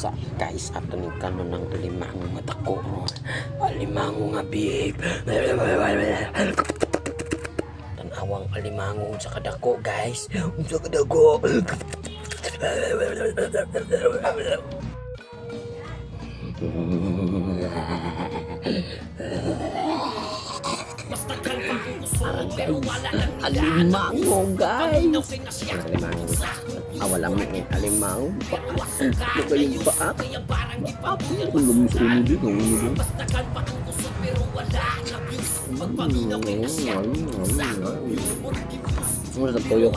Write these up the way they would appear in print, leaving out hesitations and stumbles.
Sa guys, ato ning kanon ng limango nga dako. Alimango nga big. Tanawang alimango sa kadako guys. Unsa kadako? Alimango guys. Alimango. Wala mo ng alimango. Ano ba yung baak? Baak? Kung lumis ulo din. Ano sa toyo?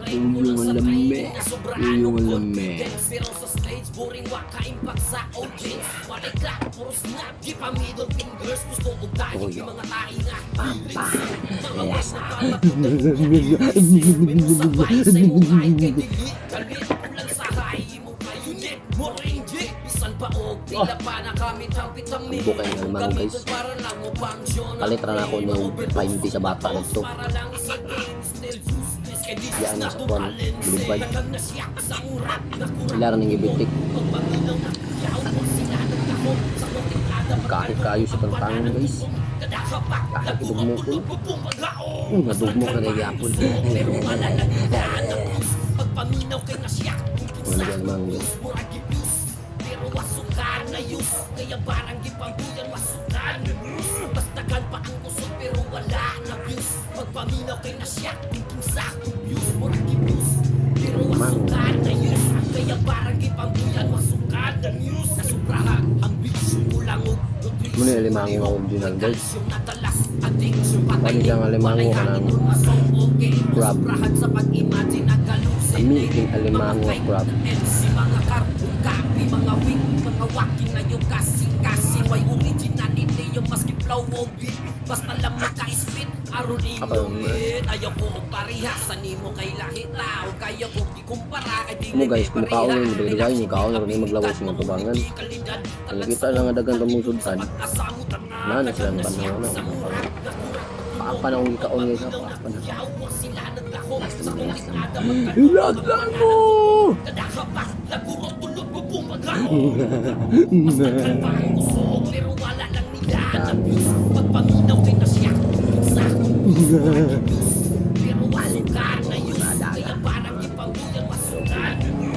Yung lame. Yung lame. Toyo. Pampa. Yes. Bukay ng mango guys. Palitra na ako ng 20 sa bata nito. Yan na sa kuwan. Bilibay. Ilara ng ibitik. Kahit kayo sa tantangan guys. Kahit idugmo ko. Nadugmo ka na yapon. Wala yan mango guys. Wasukan na yun, kaya parang gipangguyan wasukan. Bastagan pa ang kusog pero wala na views. Pagpaminaw kay na siya, kung sakong views. Murang views, pero wasukan na yun, kaya parang gipangguyan wasukan na news. Nasubrahan, ang bisyo ko lang o Muna yung limango ang original guys. Pwede siyang limango ka ng crab. Amazing alimango crab. Mga karbong kapi, mga wing, mga waking na yung kasing-kasing. May originality yung maski flow o beat. Basta lang magka-spit, aron inulit. Ayaw ko parihasan mo kay lahi tao. Kaya ko ikumpara kay di Mo guys, kumakaon yung bigay ni kaon na rin maglawas ng tubangan. Nakikita lang nga dagang tamusudan. Na sila ng panahon na. Paapa na kung ikaon guys. Paapa na. Last lang mo!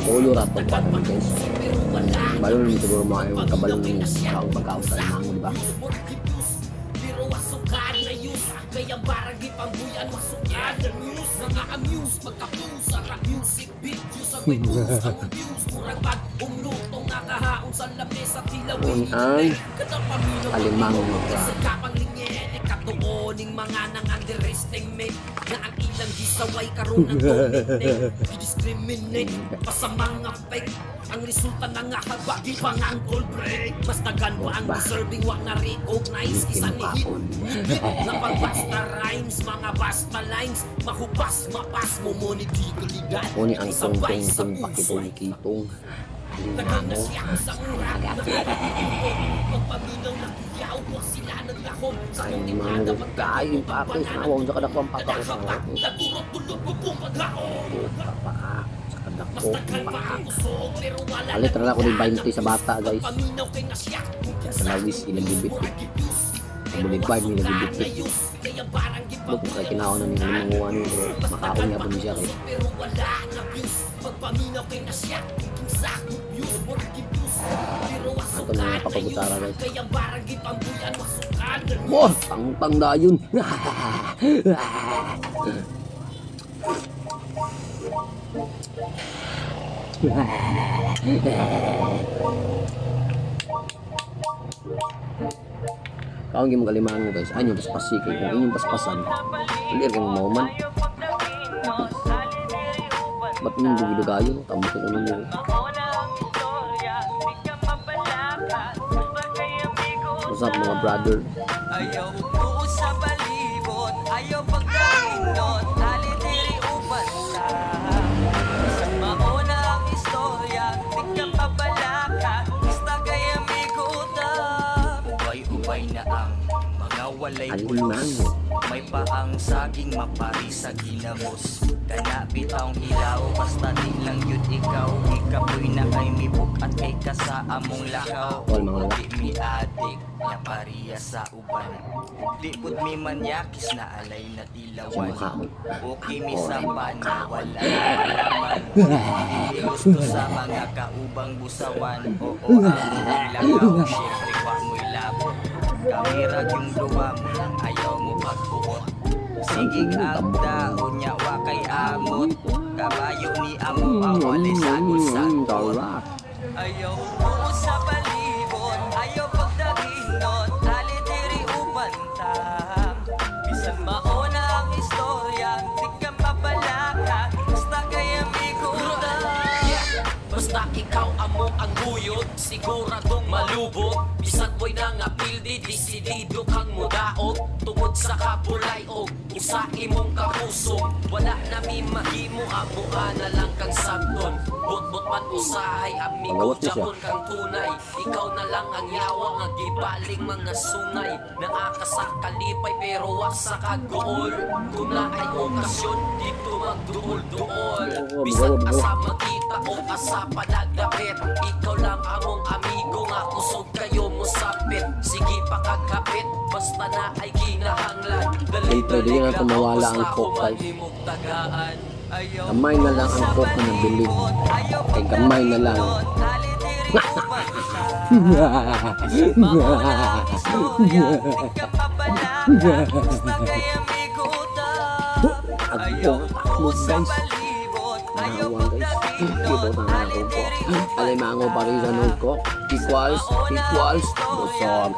Ulo rato pa naman guys. Balon siguro mga yung kabalong yung pagkautan mango, diba? Kaya parang ipangbuyan masukan na news. Mga amuse, magka-fuse, sarap music videos. Ang may boost, ang views. Murang bag, umlutong nakahaon sa lamesa. Tilawin ang alimango ka. Sa kapang linyene, katuoning mga nang underestimate. Na ang ilang gisaway karoon ng dominate. Discriminate, pa sa mga fake. Ang resulta na nga habagi pang ang cold break. Mas tagan pa ang deserving wag na recognize. Isa ni hit na pagbasta rhymes, mga basta lines. Mahupas, mapas mo mo ni Digalidad. Uni ang tong-tong-tong pakitong-kitong alimango. Pagpaminaw na kiyaw ko sila naglahom. Alimango kain pakis. Nawag sa kadakwang pataos na nga. Nagurot-tulog mo pong paglaom. Paa sa kadako. Palit na ako ng 20 sa bata guys. Kanawis ilagibit ko. Buligpad nila gibit. Buk kay kinaon na nila manguha nito. Makaon niya po niya kay. Ato na papagutara guys. Wah, tang dayon. Kaon gyud kalimango guys. Anyo paspasi kay kung inyong paspasan. Hindi rin mo man. Ba't nung dugidugayon? Tamo ko ulo niyo. What's up mga brother? Ayaw upo sa balibot, ayaw pagkainot, dali-diri upan sa mauna ang istorya, di ka pabalaka, basta kaya may guta. Ubay-ubay na ang mga walay pulos, Alimango. may pa ang saging mapari sa ginamos. Kana bitawng hilaw basta di lang yun ikaw. Ikapoy na kay mibuk at kay ka sa among lakaw. All mga Di mi adik na pariya sa uban. Di pud mi manyakis na alay na Sa dilawan. mukha mo. Okay mi sampan na wala malaman. Di gusto sa mga kaubang busawan. Oo ang ilagaw syempre wa mo'y labo. Kamera yung luwa mo lang ayaw mo pagbuot. Sige agda unya wa kay amot. Kabayo ni amo awali sagot-sagot. Tara. Ayaw mo sa palibot, ayaw pagdaginot, dali diri ubantang. Bisan mauna ang istorya, di ka mabalaka, basta kaya may kulang. Basta ikaw amo ang buyod, siguradong malubot. Bisag boy nang apil di desidido kang mudaog. Tungod sa kapulay og usa imong kapusong. Wala na mi mahimo amo na lang kang sabton. Bot-bot man usahay amigo Pangawat na siya. japon kang tunay. Ikaw na lang ang yawa nga gibaling mga sungay. Naaka sa kalipay pero wa sa kagool. Kung na ay okasyon dito magduol-duol. Bisag asa magkita o asa panagdapit. Ikaw lang among amigo nga kusog kayo mo sapit. Sige pa kagkapit basta na ay ginahanglan. Later, di nga ito mawala ang coke, guys. Ayaw Gamay na lang ang coke na nabili. Kay gamay na lang. dali diri ubantang. Mauna ang istorya, di ka mabalaka, basta kaya may kulang. Ayaw mo sa palibot, ayaw Nawang guys. pagdaginot, Ibot ang dali ako ko. diri Alay mango pa rin sa nung ko. Equals. Busog.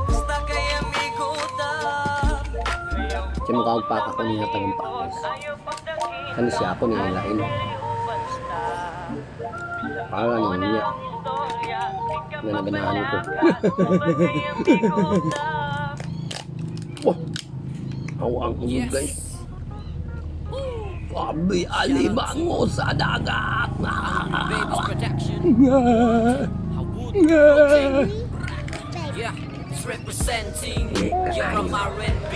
basta kaya may kulang. Siya makakagpak ako niya tagang pakas. Kan siya ako niya lain. Para niya. Na naganahan ko. Wah. Awang ko guys. Sabi alimango sa dagat. Baby's protection. Yeah, it's representing. Yeah, from R&B.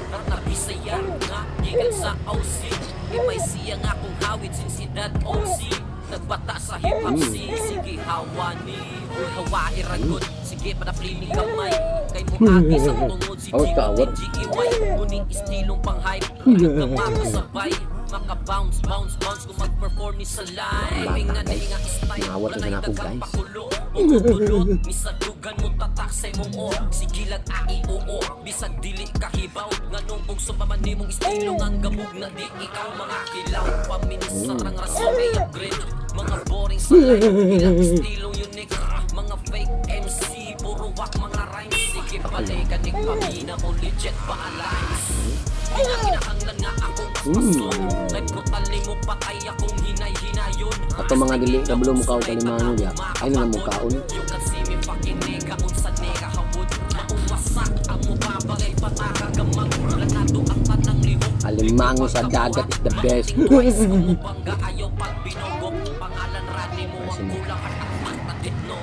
At nabisaya nga, gikan sa OC. May siya nga kung hawit since si Dad OC. Nagbata sa hip-hop scene. Sige, hawani. Uy, hawaii ragon. Sige, padapli ni kamay. Kay mukha sa tungod si Awat ka, awat. GEY. Uning istilong pang-hype. Nagkamakasabay. Maka-bounce, bounce, bounce kung mag-perform ni sa live. Inga na inga style. Nawat na Wala ako, guys. pakulo. Utulot, misadugan mo tataksay mong o. Sige lang ai oo. Bisag dili kahibaw. Nganong kung sumaman ni mong estilo ng gamog na di ikaw mga kilaw. Paminisarang rason ay upgrade. Mga boring sa life. Ilang estilong unique. Mga fake MC. Puro wak mga rhymes. Sige balikan ni pamina mo legit pa alliance. Kinahanglan nga akong paspason. Kay brutal ni mo patay akong hinay-hinayon. Ato mga dili ka belum mukaw kalimango niya. Ay na mukaon. You can see me fucking nigga unsa nigga hawod. Mauwasak ang mubabagay patakagamang. Lakado ang tanang lihok. Alimango sa dagat is the best. Twice ang bangga ayaw pag binogok. Pangalan rani mo ang kulang at ang tatit no.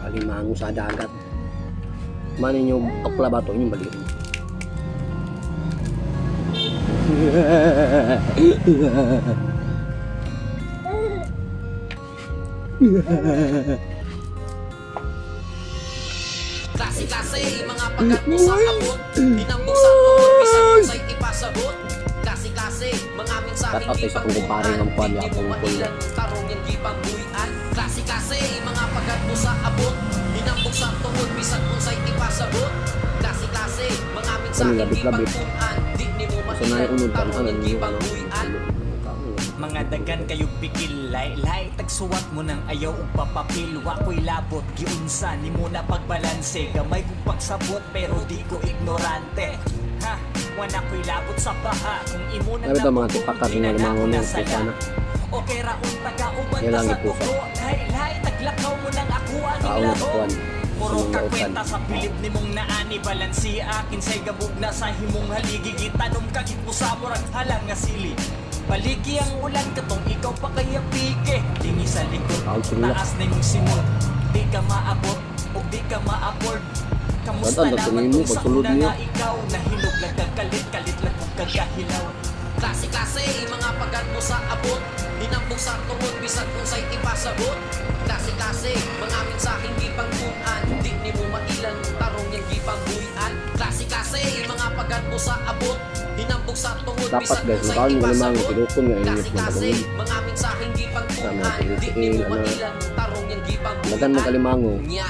Alimango sa dagat. Mana nyo okla bato nyo balik. Klase-klase, mga pagkat mo sa abot. Hinambog sa tuhod, bisang sa'y ipasabot. Klase-klase, mga mensaheng Cut out tayo sa kung kumpare ng kwan niya, kung mailan ng tarong yung gibang buwian. Klase-klase, mga pagkat mo sa abot. Hinambog sa tuhod, bisang sa'y ipasabot. Klase-klase, mga mensaheng gibang buwian. Di ni mo So na mailan yung ng tarong yung gibang buwian. Mga dagan kayo pikil lay tagsuwat mo nang ayaw ug papapil wa ko'y labot giunsa nimo na pagbalanse gamay kong pagsabot pero di ko ignorante ha wala ko'y labot sa baha kung imo na Sabi ito mga tipakar na lumango na ito saya sana. okay ra unta ka uban Yan ta lang sa ipusa. tuko lay taglakaw mo nang ako aning Kaon na laro kuwan. puro Sa mga ka utan. kwenta sa pilip nimong naani balansi akin say gabog na sa himong haligi gitanom ka gipusa mo rag halang nga sili paligi ang ulan katong ikaw pa kaya pike tingi sa likod Kaon sila. taas na yung simod di ka maabot o di ka ma-afford. Kamusta Tanda, naman tingin mo, kung sa pagsulod una niyo. nga ikaw nahinog lang kagalit-kalit lang kung kagahilaw. Klase-klase, mga pagad mo sa abot. Hinambog sa tungod, bisag kung sa'y ipasabot. Klase-klase, mga mensaheng gipangkunan. Di ni mo mailan, tarong yung gipangbuhian. Klase-klase, mga pagad mo sa abot. Hinambog sa tungod, Dapat bisag guys, kung sa'y makaon mo limang ipasabot. kinukon nga init mo Klase-klase, katungod. mga mensaheng gipangkunan. Tama, Di ni mo ano. mailan, tarong yung gipangbuhian. Dagan mo kalimango. Nya,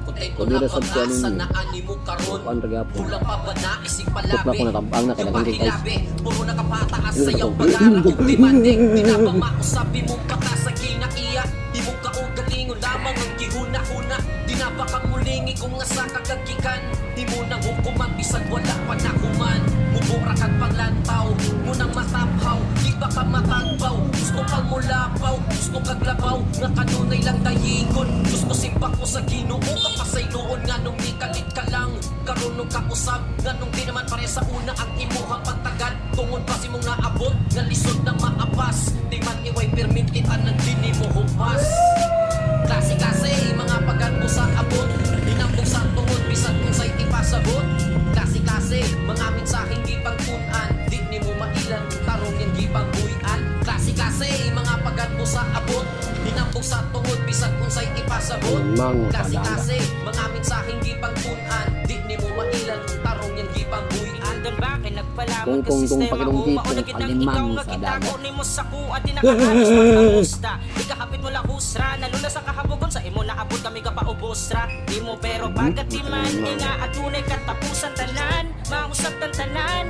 kuntay ko Pwede na ra sa tiyan pag-asa ninyo. na ani mo karon. Kuan ra gyapon. Kulang pa ba na isig Tukla palabi? ko natabang na kay Yung dagan kay guys. pahilabi, puro nakapataas Yun, sa'yaw ito. pag-aral kung demanding. Di na ba mausabi mong bata sa ginaiya? Di mo kaugalingon lamang ang gihuna-huna. Di na ba kamulingi kung nga sa kagagikan? Di mo nang hukuman bisag wala pa na human. Mubura ka't paglantaw, munang mataphaw. Di ba ka matagbaw? Gusto kang mulapaw, gusto kang labaw. Nga kanunay lang dayingon. Gusto simba ko sa Ginoo kapasayloon nga nung di kalit ka lang. Karon nung kausap, nga nung di naman pare sa una ang imuhang pagtagal. Tungod pa si mong naabot, nga lisod na maapas. Di man iway permintitan ng dini mo hupas. Klase-klase, mga pagad mo sa abot. Hinambog sa tungod, bisag kung sa'y ipasabot. Klase-klase, mga mensaheng gipangkunan. Di ni mo mailan, tarong yung gipangbuhian. Klase-klase, mga pagad mo sa abot. Hinambog sa tungod, bisag kung sa'y ipasabot. Limang Klase-klase, mga mensaheng gipangkunan. Di ni mo mailan, tarong yung gipangbuhian. Andang bakit Kung nagpalamang ka sistema pakilungkit mo mauna kitang alimang ikaw nga sa kitago dagat. ni mo sa kuha di nakahalos magkamusta di kahapit mo lang husra nalula sa kahabugon sa imo naabot kami ka paubosra di mo pero pagkatiman nga atunay katapusan tanan mausap tan tanan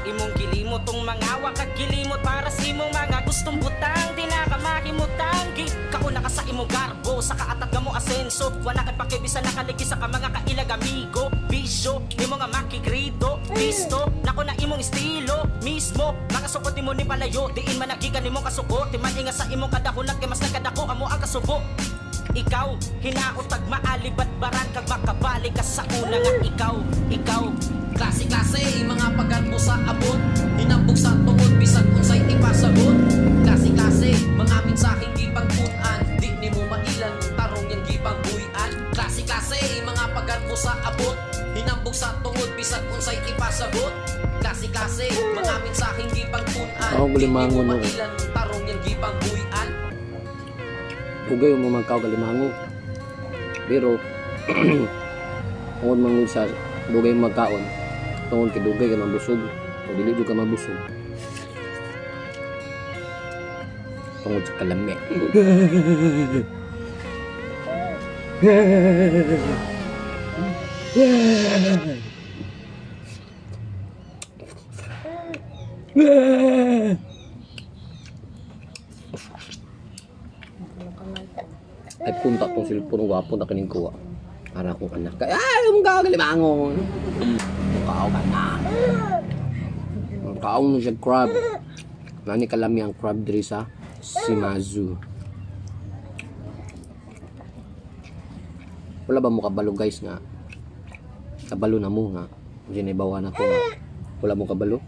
imong gilimot tong mga wakag gilimot para sa imong mga gustong butang di na ka mahimutang kauna ka sa imong garbo sa kaatag mo asenso wala kay pakibisan nakaligi sa ka mga kailag amigo bisyo imo nga makigrido visto nako na imong estilo mismo mga sukot nimo ni palayo diin man nagikan nimo kasuko timan inga sa imong kadahon kay mas nagkadako amo ang kasubo ikaw hinautag maalibat barang kag makabalik ka sa una nga ikaw Klase-klase, mga pagad mo sa abot. Hinambog sa tungod, bisag kung sa'y ipasabot. Klase-klase, mga mensaheng gipangkunan. Di ni mo mailan, tarong yung gipangbuhian. Klase-klase, mga pagad mo sa abot. Hinambog sa tungod, bisag kung sa'y ipasabot. Klase-klase, mga mensaheng gipangkunan. Ako Di ni mo gulimangon, no? mailan, tarong yung gipangbuhian. Ugay mo magkaw kalimango. Pero kung mangul sa dugay magkaon, tungod kay dugay ka mabusog, o dili jud ka mabusog. Tungod sa kalami. Ay punta tong silpon ng gwapo na kining kuha. Para akong anak. Ay, mukha ka limangon. Mukha ka na. Mukha na siya crab. Nani kalami ang crab diri sa Shimazu. Wala ba mo kabalo guys nga? Kabalo na mo nga. Diyan ibawa na ko nga. Wala mo kabalo?